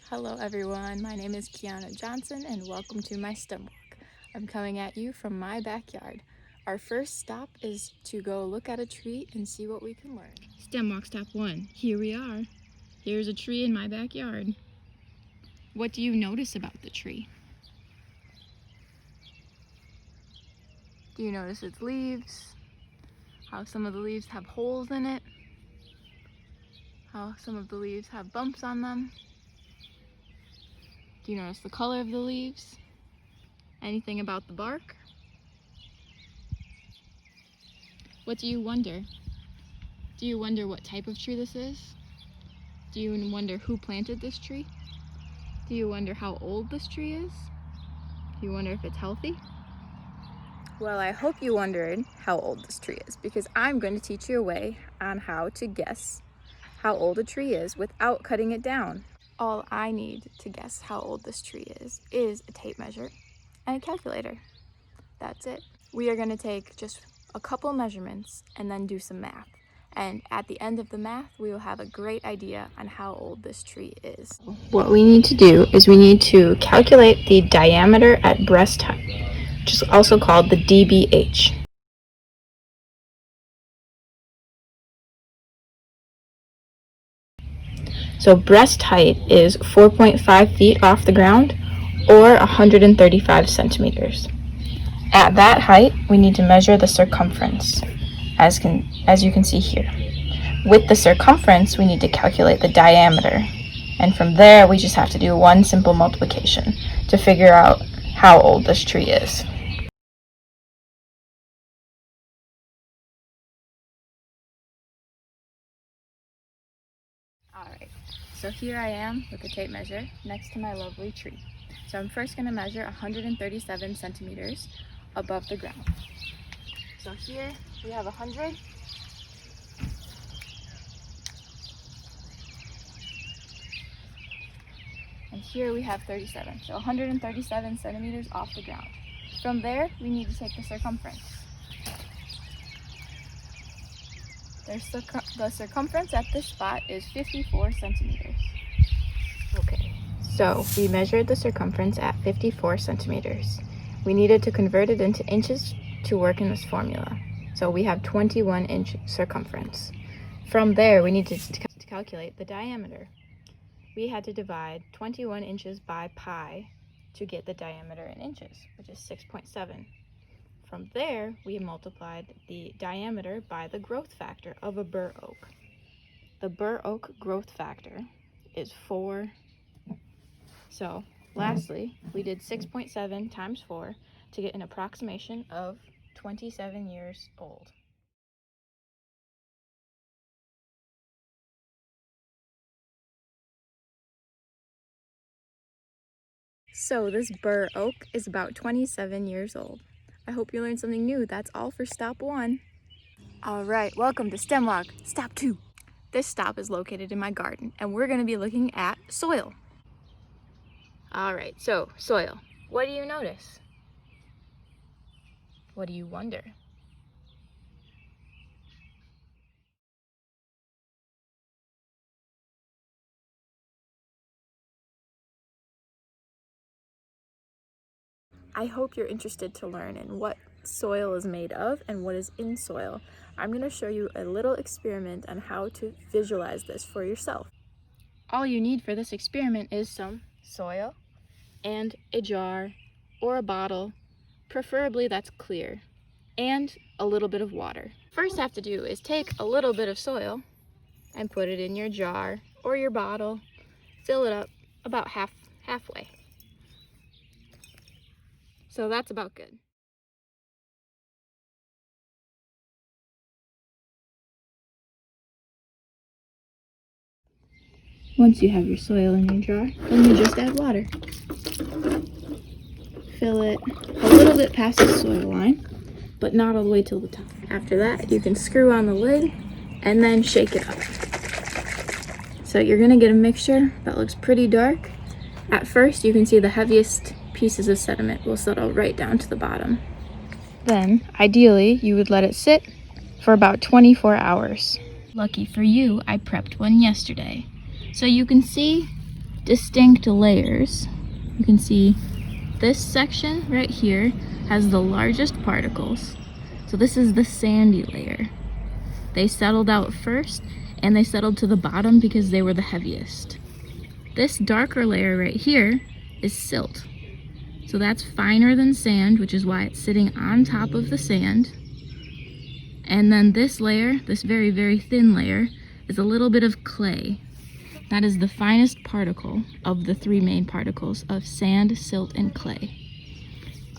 Hello everyone, my name is Kiana Johnson and welcome to my STEMwalk. I'm coming at you from my backyard. Our first stop is to go look at a tree and see what we can learn. STEMwalk stop 1. Here we are. Here's a tree in my backyard. What do you notice about the tree? Do you notice its leaves? How some of the leaves have holes in it? How some of the leaves have bumps on them? Do you notice the color of the leaves? Anything about the bark? What do you wonder? Do you wonder what type of tree this is? Do you wonder who planted this tree? Do you wonder how old this tree is? Do you wonder if it's healthy? Well, I hope you wondered how old this tree is, because I'm going to teach you a way on how to guess how old a tree is without cutting it down. All I need to guess how old this tree is a tape measure and a calculator. That's it. We are going to take just a couple measurements and then do some math. And at the end of the math, we will have a great idea on how old this tree is. What we need to do is we need to calculate the diameter at breast height, which is also called the DBH. So breast height is 4.5 feet off the ground or 135 centimeters. At that height, we need to measure the circumference, as you can see here. With the circumference, we need to calculate the diameter. And from there, we just have to do one simple multiplication to figure out how old this tree is. Alright, so here I am with a tape measure next to my lovely tree. So I'm first going to measure 137 centimeters above the ground. So here we have 100. And here we have 37. So 137 centimeters off the ground. From there, we need to take the circumference. The circumference at this spot is 54 centimeters. Okay, so we measured the circumference at 54 centimeters. We needed to convert it into inches to work in this formula. So we have 21-inch circumference. From there, we need to calculate the diameter. We had to divide 21 inches by pi to get the diameter in inches, which is 6.7. From there, we multiplied the diameter by the growth factor of a bur oak. The bur oak growth factor is 4. So lastly, we did 6.7 times 4 to get an approximation of 27 years old. So this bur oak is about 27 years old. I hope you learned something new. That's all for stop 1. All right, welcome to STEMwalk, stop 2. This stop is located in my garden, and we're going to be looking at soil. All right, so soil. What do you notice? What do you wonder? I hope you're interested to learn in what soil is made of and what is in soil. I'm going to show you a little experiment on how to visualize this for yourself. All you need for this experiment is some soil and a jar or a bottle, preferably that's clear, and a little bit of water. First have to do is take a little bit of soil and put it in your jar or your bottle. Fill it up about halfway. So that's about good. Once you have your soil in your jar, then you just add water. Fill it a little bit past the soil line, but not all the way till the top. After that, you can screw on the lid and then shake it up. So you're gonna get a mixture that looks pretty dark. At first, you can see the heaviest pieces of sediment will settle right down to the bottom. Then, ideally, you would let it sit for about 24 hours. Lucky for you, I prepped one yesterday. So you can see distinct layers. You can see this section right here has the largest particles. So this is the sandy layer. They settled out first, and they settled to the bottom because they were the heaviest. This darker layer right here is silt. So that's finer than sand, which is why it's sitting on top of the sand. And then this layer, this very, very thin layer, is a little bit of clay. That is the finest particle of the three main particles of sand, silt, and clay.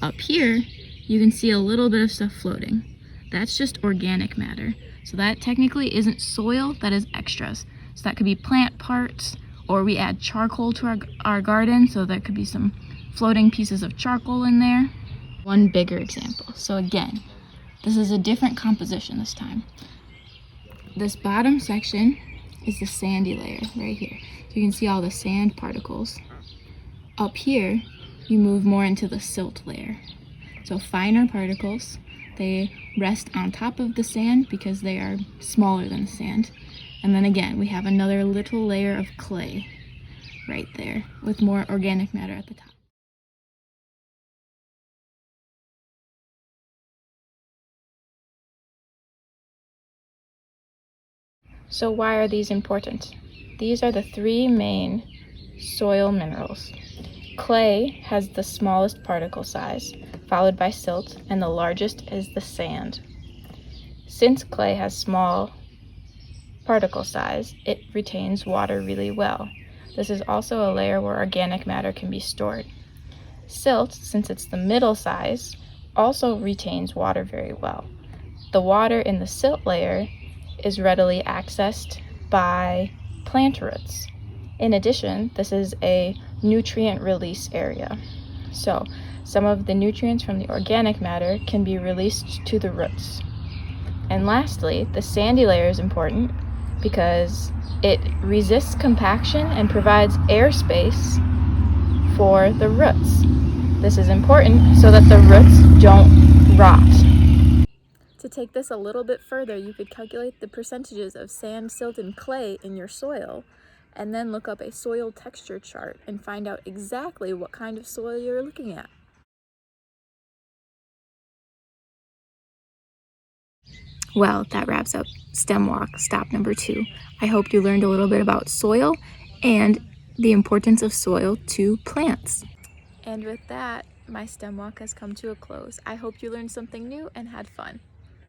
Up here, you can see a little bit of stuff floating. That's just organic matter. So that technically isn't soil, that is extras. So that could be plant parts, or we add charcoal to our garden, so there could be some floating pieces of charcoal in there. One bigger example. So again, this is a different composition this time. This bottom section is the sandy layer right here. So you can see all the sand particles. Up here, you move more into the silt layer. So finer particles, they rest on top of the sand because they are smaller than the sand. And then again, we have another little layer of clay right there with more organic matter at the top. So why are these important? These are the three main soil minerals. Clay has the smallest particle size, followed by silt, and the largest is the sand. Since clay has small particle size, it retains water really well. This is also a layer where organic matter can be stored. Silt, since it's the middle size, also retains water very well. The water in the silt layer is readily accessed by plant roots. In addition, this is a nutrient release area. So some of the nutrients from the organic matter can be released to the roots. And lastly, the sandy layer is important because it resists compaction and provides airspace for the roots. This is important so that the roots don't rot. To take this a little bit further, you could calculate the percentages of sand, silt, and clay in your soil, and then look up a soil texture chart and find out exactly what kind of soil you're looking at. Well, that wraps up STEMwalk stop number 2. I hope you learned a little bit about soil and the importance of soil to plants. And with that, my STEMwalk has come to a close. I hope you learned something new and had fun.